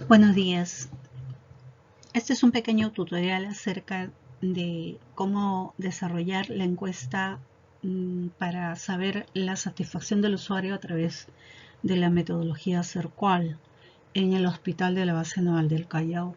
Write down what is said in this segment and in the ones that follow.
Buenos días. Este es un pequeño tutorial acerca de cómo desarrollar la encuesta para saber la satisfacción del usuario a través de la metodología CERCUAL en el Hospital de la Base Naval del Callao.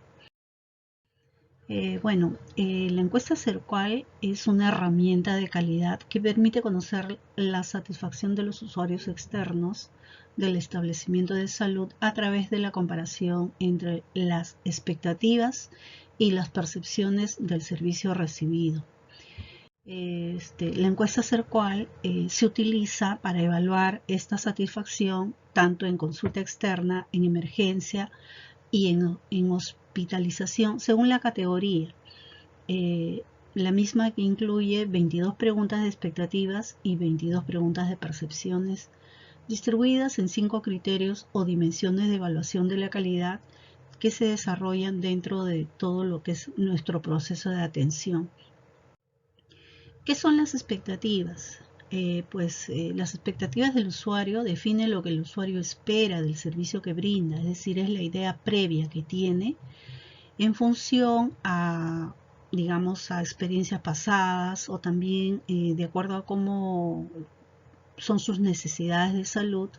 La encuesta CERCUAL es una herramienta de calidad que permite conocer la satisfacción de los usuarios externos del establecimiento de salud a través de la comparación entre las expectativas y las percepciones del servicio recibido. La encuesta CERCUAL se utiliza para evaluar esta satisfacción tanto en consulta externa, en emergencia y en hospitalización según la categoría. La misma que incluye 22 preguntas de expectativas y 22 preguntas de percepciones, distribuidas en 5 criterios o dimensiones de evaluación de la calidad que se desarrollan dentro de todo lo que es nuestro proceso de atención. ¿Qué son las expectativas? Las expectativas del usuario definen lo que el usuario espera del servicio que brinda, es decir, es la idea previa que tiene en función a, digamos, a experiencias pasadas o también de acuerdo a cómo son sus necesidades de salud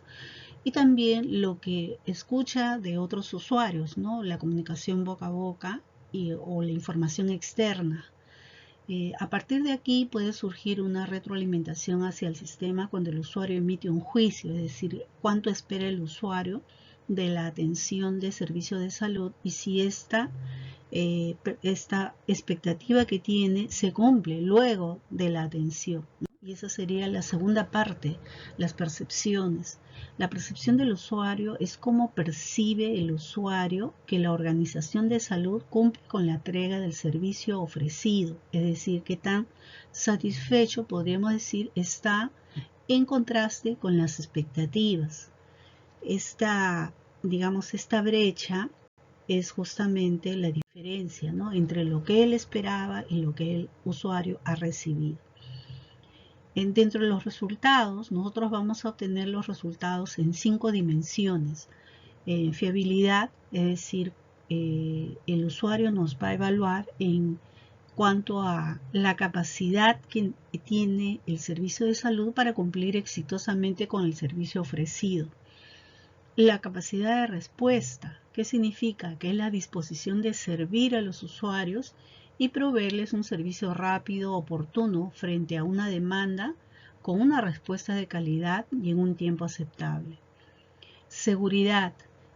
y también lo que escucha de otros usuarios, ¿no? La comunicación boca a boca o la información externa. A partir de aquí puede surgir una retroalimentación hacia el sistema cuando el usuario emite un juicio, es decir, cuánto espera el usuario de la atención de servicio de salud y si esta expectativa que tiene se cumple luego de la atención, ¿no? Y esa sería la segunda parte, las percepciones. La percepción del usuario es cómo percibe el usuario que la organización de salud cumple con la entrega del servicio ofrecido, es decir, qué tan satisfecho, podríamos decir, está en contraste con las expectativas. Esta brecha es justamente la diferencia, ¿no?, entre lo que él esperaba y lo que el usuario ha recibido. Dentro de los resultados, nosotros vamos a obtener los resultados en 5 dimensiones. Fiabilidad, es decir, el usuario nos va a evaluar en cuanto a la capacidad que tiene el servicio de salud para cumplir exitosamente con el servicio ofrecido. La capacidad de respuesta, ¿qué significa? Que es la disposición de servir a los usuarios y proveerles un servicio rápido, oportuno, frente a una demanda con una respuesta de calidad y en un tiempo aceptable. Seguridad,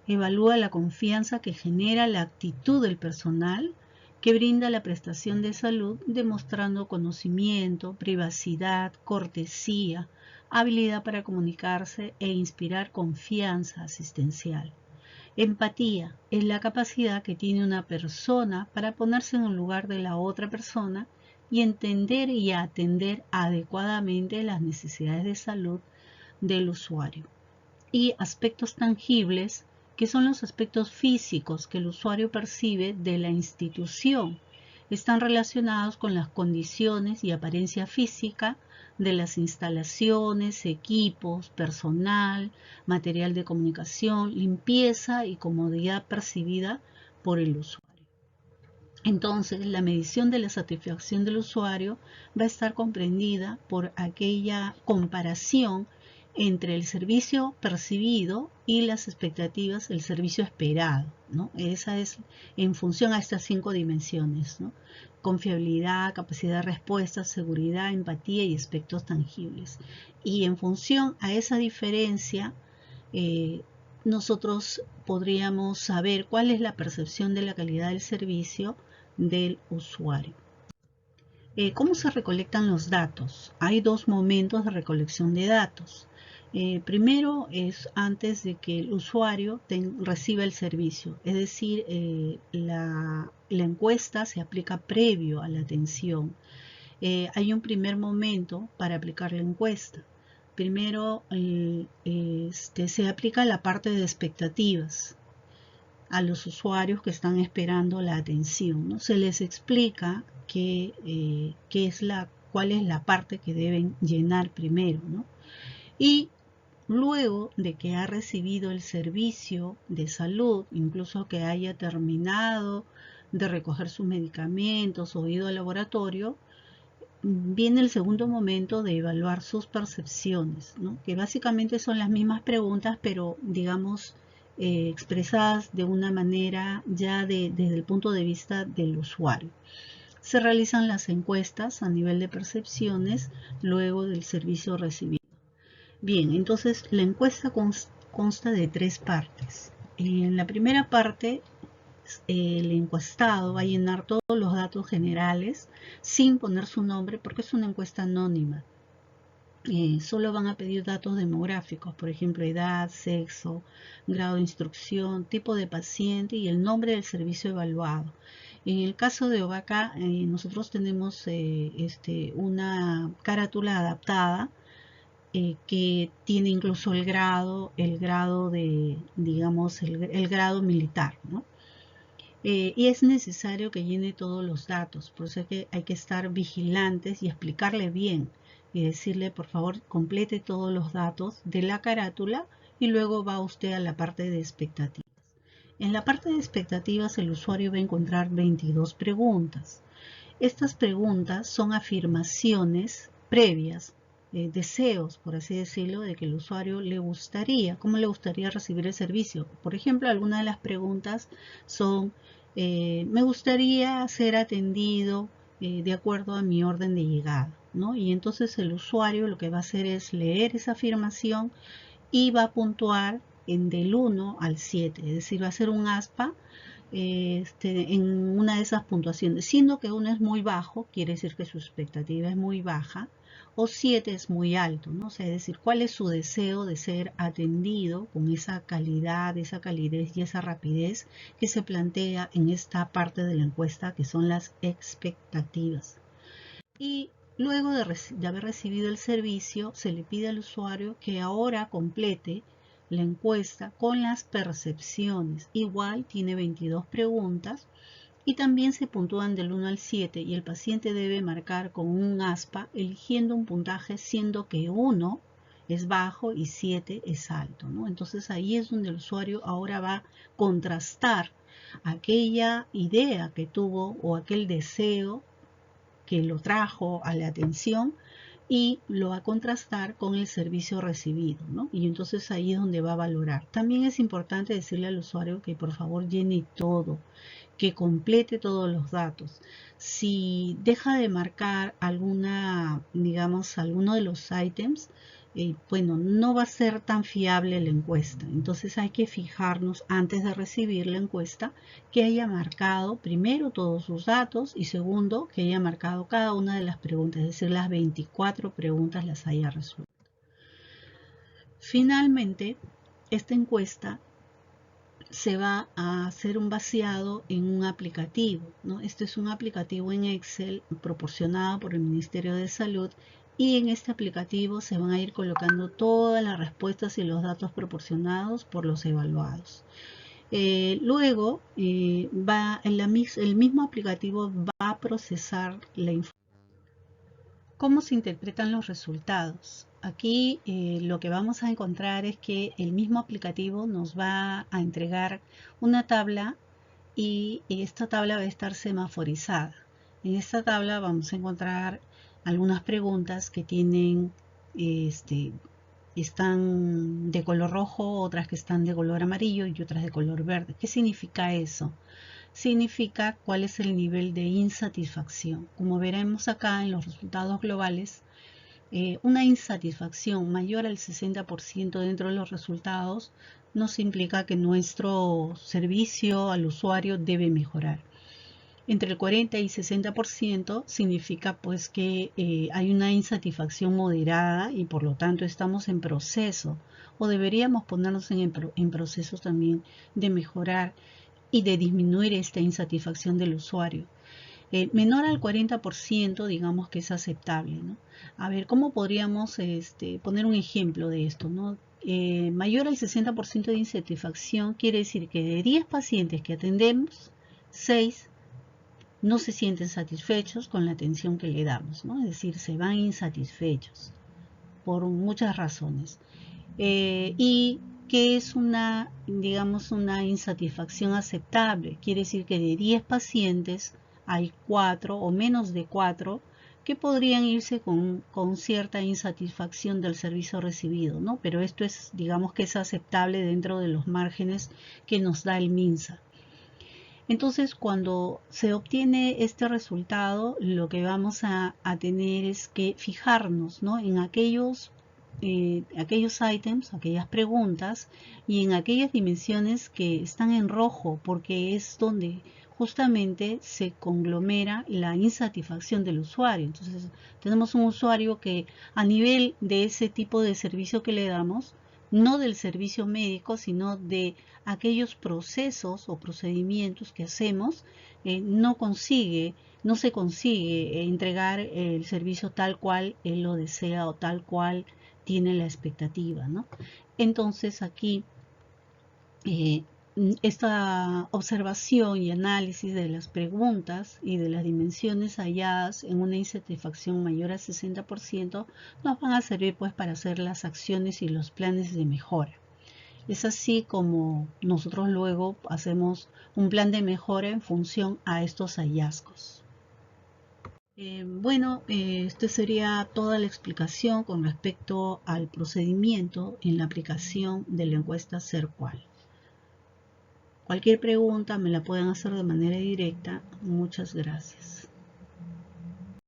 evalúa la confianza que genera la actitud del personal que brinda la prestación de salud, demostrando conocimiento, privacidad, cortesía, habilidad para comunicarse e inspirar confianza asistencial. Empatía es la capacidad que tiene una persona para ponerse en el lugar de la otra persona y entender y atender adecuadamente las necesidades de salud del usuario. Y aspectos tangibles, que son los aspectos físicos que el usuario percibe de la institución. Están relacionados con las condiciones y apariencia física de las instalaciones, equipos, personal, material de comunicación, limpieza y comodidad percibida por el usuario. Entonces, la medición de la satisfacción del usuario va a estar comprendida por aquella comparación entre el servicio percibido y las expectativas del servicio esperado, ¿no? Esa es en función a estas 5 dimensiones, ¿no? Confiabilidad, capacidad de respuesta, seguridad, empatía y aspectos tangibles. Y en función a esa diferencia, nosotros podríamos saber cuál es la percepción de la calidad del servicio del usuario. ¿Cómo se recolectan los datos? Hay 2 momentos de recolección de datos. Primero es antes de que el usuario reciba el servicio, es decir, la encuesta se aplica previo a la atención. Hay un primer momento para aplicar la encuesta. Primero se aplica la parte de expectativas a los usuarios que están esperando la atención, ¿no? Se les explica cuál es la parte que deben llenar primero, ¿no? Y luego de que ha recibido el servicio de salud, incluso que haya terminado de recoger sus medicamentos o ido al laboratorio, viene el segundo momento de evaluar sus percepciones, ¿no? Que básicamente son las mismas preguntas, pero digamos expresadas de una manera ya desde el punto de vista del usuario. Se realizan las encuestas a nivel de percepciones luego del servicio recibido. Bien, entonces la encuesta consta de 3 partes. En la primera parte, el encuestado va a llenar todos los datos generales sin poner su nombre porque es una encuesta anónima. Solo van a pedir datos demográficos, por ejemplo, edad, sexo, grado de instrucción, tipo de paciente y el nombre del servicio evaluado. En el caso de OVACA, nosotros tenemos una carátula adaptada que tiene incluso el grado de, digamos, el grado militar, ¿no? Y es necesario que llene todos los datos, por eso hay que estar vigilantes y explicarle bien y decirle, por favor, complete todos los datos de la carátula y luego va usted a la parte de expectativas. En la parte de expectativas el usuario va a encontrar 22 preguntas. Estas preguntas son afirmaciones previas, deseos, por así decirlo, de que el usuario le gustaría, cómo le gustaría recibir el servicio. Por ejemplo, algunas de las preguntas son, me gustaría ser atendido de acuerdo a mi orden de llegada, ¿no? Y entonces el usuario lo que va a hacer es leer esa afirmación y va a puntuar del 1 al 7, es decir, va a hacer un aspa en una de esas puntuaciones, siendo que 1 es muy bajo, quiere decir que su expectativa es muy baja, o 7 es muy alto, ¿no? O sea, es decir, cuál es su deseo de ser atendido con esa calidad, esa calidez y esa rapidez que se plantea en esta parte de la encuesta, que son las expectativas. Y luego de haber recibido el servicio, se le pide al usuario que ahora complete la encuesta con las percepciones. Igual tiene 22 preguntas y también se puntúan del 1 al 7 y el paciente debe marcar con un aspa eligiendo un puntaje siendo que 1 es bajo y 7 es alto, ¿no? Entonces ahí es donde el usuario ahora va a contrastar aquella idea que tuvo o aquel deseo que lo trajo a la atención y lo va a contrastar con el servicio recibido, ¿no? Y entonces ahí es donde va a valorar. También es importante decirle al usuario que por favor llene todo, que complete todos los datos. Si deja de marcar alguno de los ítems, bueno, no va a ser tan fiable la encuesta. Entonces hay que fijarnos antes de recibir la encuesta que haya marcado primero todos sus datos y segundo que haya marcado cada una de las preguntas, es decir, las 24 preguntas las haya resuelto. Finalmente, esta encuesta se va a hacer un vaciado en un aplicativo, ¿no? Este es un aplicativo en Excel proporcionado por el Ministerio de Salud y en este aplicativo se van a ir colocando todas las respuestas y los datos proporcionados por los evaluados. Luego el mismo aplicativo va a procesar la información. ¿Cómo se interpretan los resultados? Aquí lo que vamos a encontrar es que el mismo aplicativo nos va a entregar una tabla y esta tabla va a estar semaforizada. En esta tabla vamos a encontrar algunas preguntas que están de color rojo, otras que están de color amarillo y otras de color verde. ¿Qué significa eso? Significa cuál es el nivel de insatisfacción. Como veremos acá en los resultados globales, una insatisfacción mayor al 60% dentro de los resultados nos implica que nuestro servicio al usuario debe mejorar. Entre el 40 y 60% significa pues que hay una insatisfacción moderada y por lo tanto estamos en proceso o deberíamos ponernos en procesos también de mejorar y de disminuir esta insatisfacción del usuario. Menor al 40% digamos que es aceptable, ¿no? A ver, ¿cómo podríamos poner un ejemplo de esto, ¿no? Mayor al 60% de insatisfacción quiere decir que de 10 pacientes que atendemos, 6 no se sienten satisfechos con la atención que le damos, ¿no? Es decir, se van insatisfechos por muchas razones. y que es una, digamos, una insatisfacción aceptable. Quiere decir que de 10 pacientes hay 4 o menos de 4 que podrían irse con cierta insatisfacción del servicio recibido, ¿no? Pero esto es, digamos que es aceptable dentro de los márgenes que nos da el MINSA. Entonces, cuando se obtiene este resultado, lo que vamos a tener es que fijarnos, ¿no?, en aquellos ítems, aquellas preguntas y en aquellas dimensiones que están en rojo, porque es donde justamente se conglomera la insatisfacción del usuario. Entonces, tenemos un usuario que a nivel de ese tipo de servicio que le damos, no del servicio médico, sino de aquellos procesos o procedimientos que hacemos, no se consigue entregar el servicio tal cual él lo desea o tal cual tiene la expectativa, ¿no? Entonces aquí esta observación y análisis de las preguntas y de las dimensiones halladas en una insatisfacción mayor al 60% nos van a servir pues para hacer las acciones y los planes de mejora. Es así como nosotros luego hacemos un plan de mejora en función a estos hallazgos. Esta sería toda la explicación con respecto al procedimiento en la aplicación de la encuesta SERPQUAL. Cualquier pregunta me la pueden hacer de manera directa. Muchas gracias.